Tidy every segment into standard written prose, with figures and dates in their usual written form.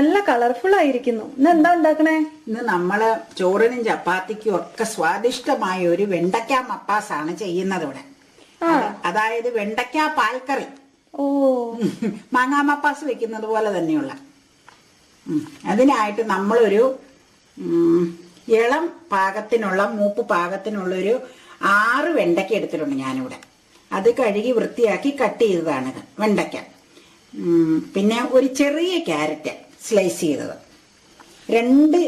നല്ല കളർഫുൾ ആയിരിക്കുന്നു. ഇന്ന് എന്താ ഉണ്ടാക്കണേ? ഇന്ന് നമ്മള് ചോറിനും ചപ്പാത്തിക്കും ഒക്കെ സ്വാദിഷ്ടമായ ഒരു വെണ്ടയ്ക്ക മപ്പാസാണ് ചെയ്യുന്നത് ഇവിടെ. അതായത് വെണ്ടയ്ക്ക പാൽക്കറി. ഓ, മാങ്ങാ മപ്പാസ് വെക്കുന്നത് പോലെ തന്നെയുള്ള. അതിനായിട്ട് നമ്മളൊരു ഇളം പാകത്തിനുള്ള മൂപ്പ് പാകത്തിനുള്ള ഒരു 6 വെണ്ടയ്ക്ക എടുത്തിട്ടുണ്ട് ഞാനിവിടെ. അത് കഴുകി വൃത്തിയാക്കി കട്ട് ചെയ്തതാണ് വെണ്ടയ്ക്ക. പിന്നെ ഒരു ചെറിയ ക്യാരറ്റ് സ്ലൈസ് ചെയ്തത്, 2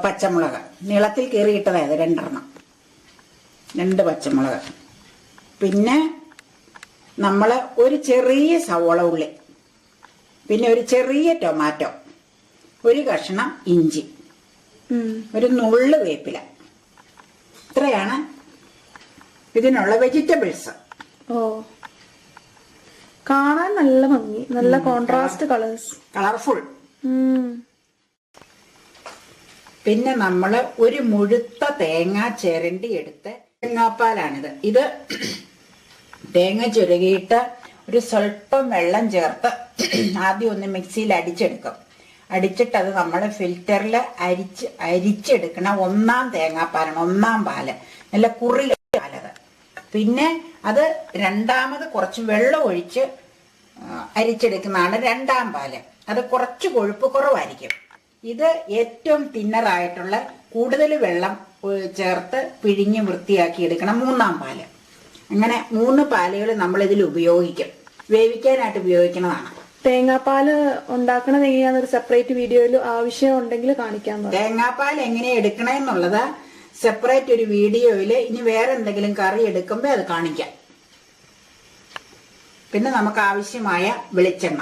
പച്ചമുളക് നീളത്തിൽ കീറിയിട്ടതായത് 2 പച്ചമുളക്, പിന്നെ നമ്മൾ ഒരു ചെറിയ സവോള ഉള്ളി, പിന്നെ ഒരു ചെറിയ ടൊമാറ്റോ, ഒരു കഷ്ണം ഇഞ്ചി, ഒരു നുള്ളു വേപ്പില. ഇത്രയാണ് ഇതിനുള്ള വെജിറ്റബിൾസ്. ഓ, കാണാൻ നല്ല ഭംഗി, നല്ല കോൺട്രാസ്റ്റ് കളേഴ്സ്, കളർഫുൾ. പിന്നെ നമ്മള് ഒരു മുഴുത്ത തേങ്ങ ചിരണ്ടി എടുത്ത് തേങ്ങാപ്പാലാണിത്. ഇത് തേങ്ങ ചുരുകിയിട്ട് ഒരു സ്വല്പം വെള്ളം ചേർത്ത് ആദ്യം ഒന്ന് മിക്സിയിൽ അടിച്ചെടുക്കും. അടിച്ചിട്ട് അത് നമ്മൾ ഫിൽറ്ററിൽ അരിച്ചെടുക്കണ 1-ാം തേങ്ങാപ്പാലാണ്, 1-ാം പാല്, നല്ല കുറിയ പാലത്. പിന്നെ അത് രണ്ടാമത് കുറച്ച് വെള്ളം ഒഴിച്ച് അരിച്ചെടുക്കുന്നതാണ് 2-ാം പാല്. അത് കുറച്ച് കൊഴുപ്പ് കുറവായിരിക്കും. ഇത് ഏറ്റവും തിന്നറായിട്ടുള്ള കൂടുതൽ വെള്ളം ചേർത്ത് പിഴിഞ്ഞ് വൃത്തിയാക്കി എടുക്കണം 3-ാം പാല്. അങ്ങനെ 3 പാലുകൾ നമ്മൾ ഇതിൽ ഉപയോഗിക്കും, വേവിക്കാനായിട്ട് ഉപയോഗിക്കുന്നതാണ്. തേങ്ങാപ്പാല് ഉണ്ടാക്കണത് എങ്ങനെയാണെന്നൊരു സെപ്പറേറ്റ് വീഡിയോയിൽ ആവശ്യം ഉണ്ടെങ്കിൽ കാണിക്കാൻ പറയാം. തേങ്ങാപ്പാൽ എങ്ങനെ എടുക്കണമെന്നുള്ളത് സെപ്പറേറ്റ് ഒരു വീഡിയോയിൽ ഇനി വേറെ എന്തെങ്കിലും കറി എടുക്കുമ്പോൾ അത് കാണിക്കാം. പിന്നെ നമുക്ക് ആവശ്യമായ വെളിച്ചെണ്ണ,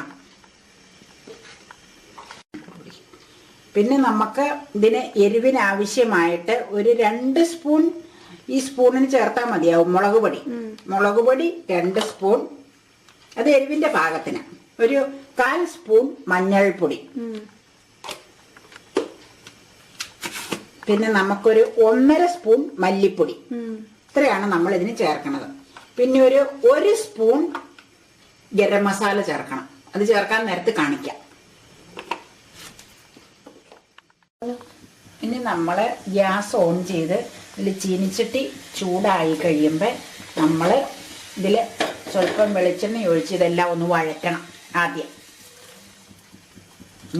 പിന്നെ നമുക്ക് ഇതിന് എരിവിന് ആവശ്യമായിട്ട് ഒരു 2 സ്പൂൺ, ഈ സ്പൂണിന് ചേർത്താൽ മതിയാവും മുളക് പൊടി. 2 സ്പൂൺ, അത് എരിവിന്റെ പാകത്തിന്. ഒരു 1/4 സ്പൂൺ മഞ്ഞൾപ്പൊടി, പിന്നെ നമുക്കൊരു 1.5 സ്പൂൺ മല്ലിപ്പൊടി. ഇത്രയാണ് നമ്മൾ ഇതിന് ചേർക്കുന്നത്. പിന്നെ ഒരു 1 സ്പൂൺ ഗരം മസാല ചേർക്കണം. അത് ചേർക്കാൻ നേരത്ത് കാണിക്കാം. ഇനി നമ്മൾ ഗ്യാസ് ഓൺ ചെയ്ത് ഇതിൽ ചീനിച്ചട്ടി ചൂടായി കഴിയുമ്പോൾ നമ്മൾ ഇതിൽ സ്വല്പം വെളിച്ചെണ്ണ ഒഴിച്ച് ഇതെല്ലാം ഒന്ന് വഴറ്റണം. ആദ്യം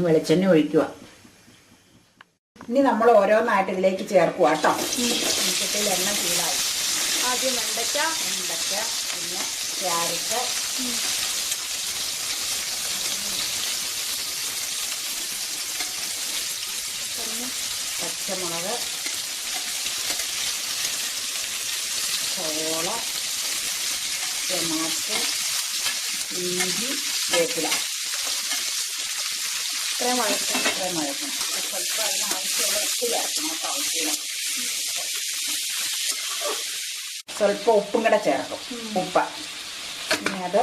വെളിച്ചെണ്ണ ഒഴിക്കുക. ഇനി നമ്മൾ ഓരോന്നായിട്ട് ഇതിലേക്ക് ചേർക്കുക കേട്ടോ. ചീനിച്ചട്ടിയിൽ എണ്ണ ചൂടായി. ആദ്യം വെണ്ടയ്ക്ക, പിന്നെ ക്യാരറ്റ്, പച്ചമുളക്, സവോള, ടൊമാറ്റോ, ഇഞ്ചി, വേപ്പില. ഇത്രയും വഴക്കണം. സ്വല്പം അതിനാവശ്യമുള്ള ഉപ്പ് ചേർക്കണം കേട്ടോ. സ്വല്പം ഉപ്പും കൂടെ ചേർക്കും, ഉപ്പ്. ഇനി അത്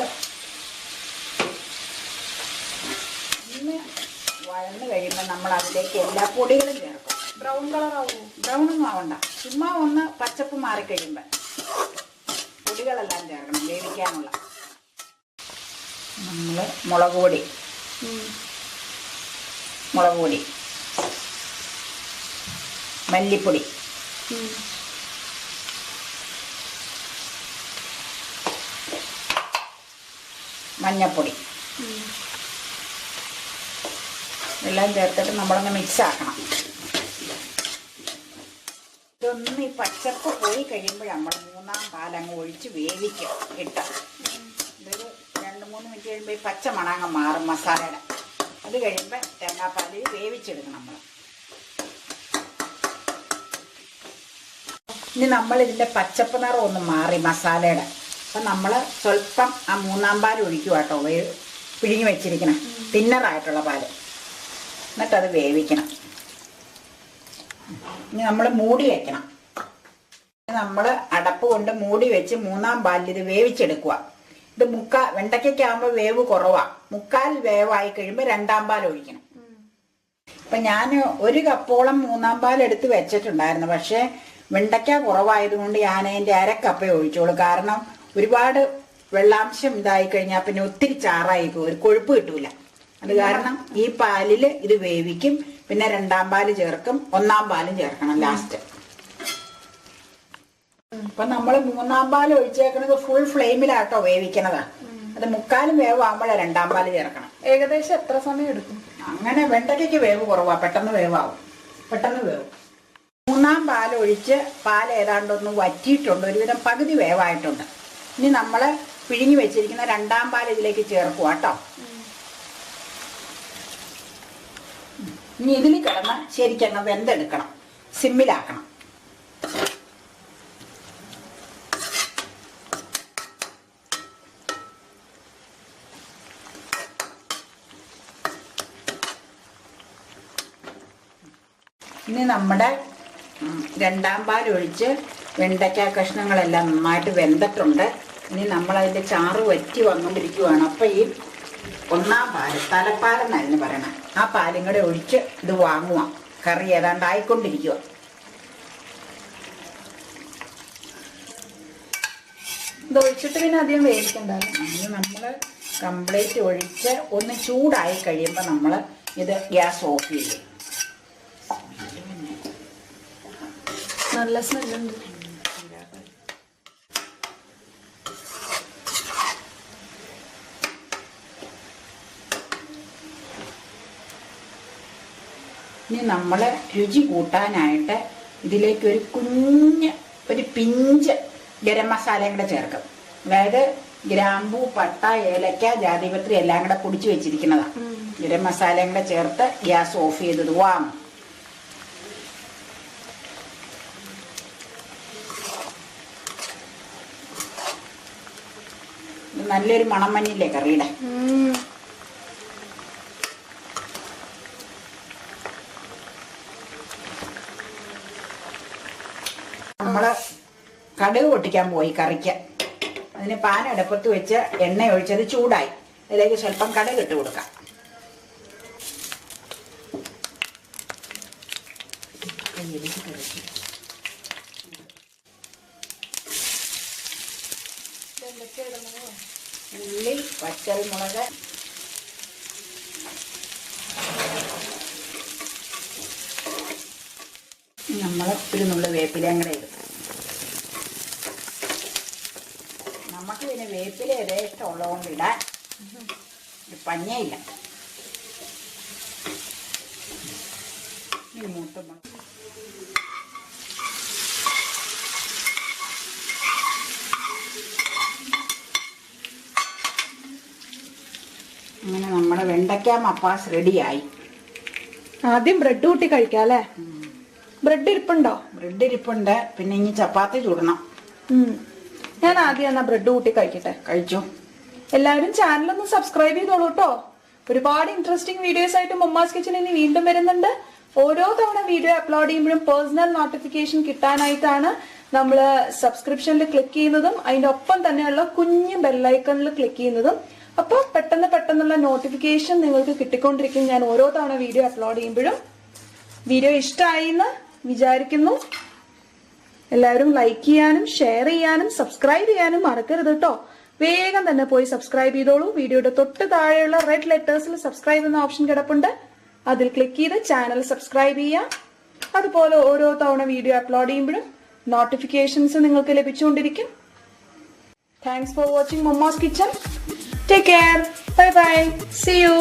ഇന്ന് വഴന്ന് കഴിയുമ്പോൾ നമ്മൾ അതിലേക്ക് എല്ലാ പൊടികളും ചേർക്കും. ബ്രൗൺ കളറാവോ? ബ്രൗണൊന്നും ആവണ്ട, ചുമ്മാ ഒന്ന് പച്ചപ്പ് മാറിക്കഴിയുമ്പോൾ പൊടികളെല്ലാം ചേർക്കണം വേവിക്കാനുള്ള. നമ്മൾ മുളക് പൊടി, മല്ലിപ്പൊടി, മഞ്ഞപ്പൊടി എല്ലാം ചേർത്തിട്ട് നമ്മളൊന്ന് മിക്സ് ആക്കണം. ഇതൊന്ന് ഈ പച്ചപ്പ് പോയി കഴിയുമ്പോൾ നമ്മൾ 3-ാം പാലങ്ങ് ഒഴിച്ച് വേവിക്കും ഇട്ട്. ഇതൊരു 2-3 മിനിറ്റ് കഴിയുമ്പോൾ ഈ പച്ച മണങ്ങ് മാറും മസാലയുടെ. അത് കഴിയുമ്പോൾ തേങ്ങാപ്പാലിൽ വേവിച്ചെടുക്കണം നമ്മൾ. ഇനി നമ്മളിതിൻ്റെ പച്ചപ്പ് നിറം ഒന്ന് മാറി മസാലയുടെ. അപ്പം നമ്മൾ സ്വല്പം ആ 3-ാം പാൽ ഒഴിക്കുക കേട്ടോ, പിഴിഞ്ഞ് വെച്ചിരിക്കണം തിന്നറായിട്ടുള്ള പാല്. എന്നിട്ടത് വേവിക്കണം. ഇനി നമ്മൾ മൂടി വെക്കണം. നമ്മൾ അടപ്പ് കൊണ്ട് മൂടി വെച്ച് 3-ാം പാലിൽ ഇത് വേവിച്ചെടുക്കുക. ഇത് വെണ്ടയ്ക്കാകുമ്പോൾ വേവ് കുറവാണ്. 1/4 വേവായി കഴിയുമ്പോൾ 2-ാം പാൽ ഒഴിക്കണം. അപ്പം ഞാൻ 1 കപ്പോളം 3-ാം പാൽ എടുത്ത് വെച്ചിട്ടുണ്ടായിരുന്നു. പക്ഷേ വെണ്ടയ്ക്ക കുറവായതുകൊണ്ട് ഞാൻ അതിൻ്റെ 1/2 കപ്പേ ഒഴിച്ചോളൂ. കാരണം ഒരുപാട് വെള്ളാംശം ഇതായി കഴിഞ്ഞാൽ പിന്നെ ഒത്തിരി ചാറായി പോകും, ഒരു കൊഴുപ്പ് കിട്ടൂല. അത് കാരണം ഈ പാലില് ഇത് വേവിക്കും, പിന്നെ 2ാം പാല് ചേർക്കും, 1ാം പാലും ചേർക്കണം ലാസ്റ്റ്. അപ്പൊ നമ്മള് 3ാം പാല് ഒഴിച്ചേക്കണത് ഫുൾ ഫ്ലെയിമിലാട്ടോ വേവിക്കണതാ. അത് 3/4 വേവാകുമ്പോഴേ 2ാം പാല് ചേർക്കണം. ഏകദേശം എത്ര സമയം എടുക്കും? അങ്ങനെ വെണ്ടയ്ക്ക് വേവ് കുറവാ, പെട്ടെന്ന് വേവാകും, പെട്ടെന്ന് വേവും. 3ാം പാൽ ഒഴിച്ച് പാൽ ഏതാണ്ടൊന്ന് വറ്റിയിട്ടുണ്ട്, ഒരുവിധം പകുതി വേവായിട്ടുണ്ട്. ഇനി നമ്മള് പിഴിഞ്ഞു വെച്ചിരിക്കുന്ന 2ാം പാൽ ഇതിലേക്ക് ചേർക്കുക കേട്ടോ. ഇനി ഇതിൽ കിടന്ന് ശരിക്കങ്ങ് വെന്തെടുക്കണം, സിമ്മിലാക്കണം. ഇനി നമ്മുടെ 2ാം പാൽ ഒഴിച്ച് വെണ്ടയ്ക്ക കഷ്ണങ്ങളെല്ലാം നന്നായിട്ട് വെന്തിട്ടുണ്ട്. ഇനി നമ്മളതിൻ്റെ ചാറ് വറ്റി വന്നുകൊണ്ടിരിക്കുകയാണ്. അപ്പം ഈ 1ാം പാല്, തലപ്പാലെന്നായിരുന്നു പറയണേ, ആ പാലും കൂടെ ഒഴിച്ച് ഇത് വാങ്ങുക. കറി ഏതാണ്ട് ആയിക്കൊണ്ടിരിക്കുക. ഇത് ഒഴിച്ചിട്ട് പിന്നെ അധികം വേവിക്കണ്ടല്ലോ. അത് നമ്മൾ കംപ്ലീറ്റ് ഒഴിച്ച് ഒന്ന് ചൂടായി കഴിയുമ്പോൾ നമ്മൾ ഇത് ഗ്യാസ് ഓഫ് ചെയ്യും. നല്ല സ്മെല്ലുണ്ട്. ഇനി നമ്മൾ രുചി കൂട്ടാനായിട്ട് ഇതിലേക്ക് ഒരു പിഞ്ച് ഗരം മസാലയും കൂടെ ചേർക്കും. അതായത് ഗ്രാമ്പൂ, പട്ട, ഏലക്ക, ജാതിപത്രി എല്ലാം കൂടെ പൊടിച്ച് വെച്ചിരിക്കുന്നതാണ്. ഗരം മസാലയും കൂടെ ചേർത്ത് ഗ്യാസ് ഓഫ് ചെയ്തത് വാങ്ങും. നല്ലൊരു മണം മഞ്ഞില്ലേ കറിയുടെ. നമ്മള് കടുക് പൊട്ടിക്കാൻ പോയി കറിക്ക്. അതിന് പാൻ അടുപ്പത്ത് വെച്ച് എണ്ണ ഒഴിച്ചത് ചൂടായി. അതിലേക്ക് സ്വല്പം കടുക് ഇട്ട് കൊടുക്കാം. ഉള്ളി, പച്ചമുളക്, നമ്മളൊരു നുള്ളു വേപ്പിലയും കൂടെ ഇടും. നമുക്ക് പിന്നെ വേപ്പില യഥേഷ്ടം ഉള്ളതുകൊണ്ട് ഇടാൻ പഞ്ഞയില്ല. മൂത്തുമുളക്, അങ്ങനെ നമ്മുടെ വെണ്ടയ്ക്ക മപ്പാസ് റെഡിയായി. ആദ്യം ബ്രെഡ് കൂട്ടി കഴിക്കാം അല്ലേ? ബ്രെഡ് ഇരിപ്പുണ്ടോ? ബ്രെഡ് ഇരിപ്പുണ്ട്. പിന്നെ ഇനി ചപ്പാത്തി ചൂടണം. ഞാൻ ആദ്യം എന്നാ ബ്രെഡ് കൂട്ടി കഴിക്കട്ടെ. കഴിച്ചു. എല്ലാവരും ചാനലൊന്ന് സബ്സ്ക്രൈബ് ചെയ്തോളൂ കേട്ടോ. ഒരുപാട് ഇൻട്രസ്റ്റിംഗ് വീഡിയോസ് ആയിട്ട് മമ്മാസ് കിച്ചൺ ഇനി വീണ്ടും വരുന്നുണ്ട്. ഓരോ തവണ വീഡിയോ അപ്ലോഡ് ചെയ്യുമ്പോഴും പേഴ്സണൽ നോട്ടിഫിക്കേഷൻ കിട്ടാനായിട്ടാണ് നമ്മൾ സബ്സ്ക്രിപ്ഷനിൽ ക്ലിക്ക് ചെയ്യുന്നതും അതിന്റെ ഒപ്പം തന്നെയുള്ള കുഞ്ഞു ബെല്ലൈക്കണിൽ ക്ലിക്ക് ചെയ്യുന്നതും. അപ്പോൾ പെട്ടെന്നുള്ള നോട്ടിഫിക്കേഷൻ നിങ്ങൾക്ക് കിട്ടിക്കൊണ്ടിരിക്കും ഞാൻ ഓരോ തവണ വീഡിയോ അപ്ലോഡ് ചെയ്യുമ്പോഴും. വീഡിയോ ഇഷ്ടമായി എന്ന് വിചാരിക്കുന്നു. എല്ലാവരും ലൈക്ക് ചെയ്യാനും ഷെയർ ചെയ്യാനും സബ്സ്ക്രൈബ് ചെയ്യാനും മറക്കരുത് കേട്ടോ. വേഗം തന്നെ പോയി സബ്സ്ക്രൈബ് ചെയ്തോളൂ. വീഡിയോയുടെ തൊട്ട് താഴെയുള്ള റെഡ് ലെറ്റേഴ്സിൽ സബ്സ്ക്രൈബ് എന്ന ഓപ്ഷൻ കിടപ്പുണ്ട്. അതിൽ ക്ലിക്ക് ചെയ്ത് ചാനൽ സബ്സ്ക്രൈബ് ചെയ്യാം. അതുപോലെ ഓരോ തവണ വീഡിയോ അപ്ലോഡ് ചെയ്യുമ്പോഴും നോട്ടിഫിക്കേഷൻസ് നിങ്ങൾക്ക് ലഭിച്ചുകൊണ്ടിരിക്കും. Thanks for watching Mamma's Kitchen. Take care. Bye bye. See you.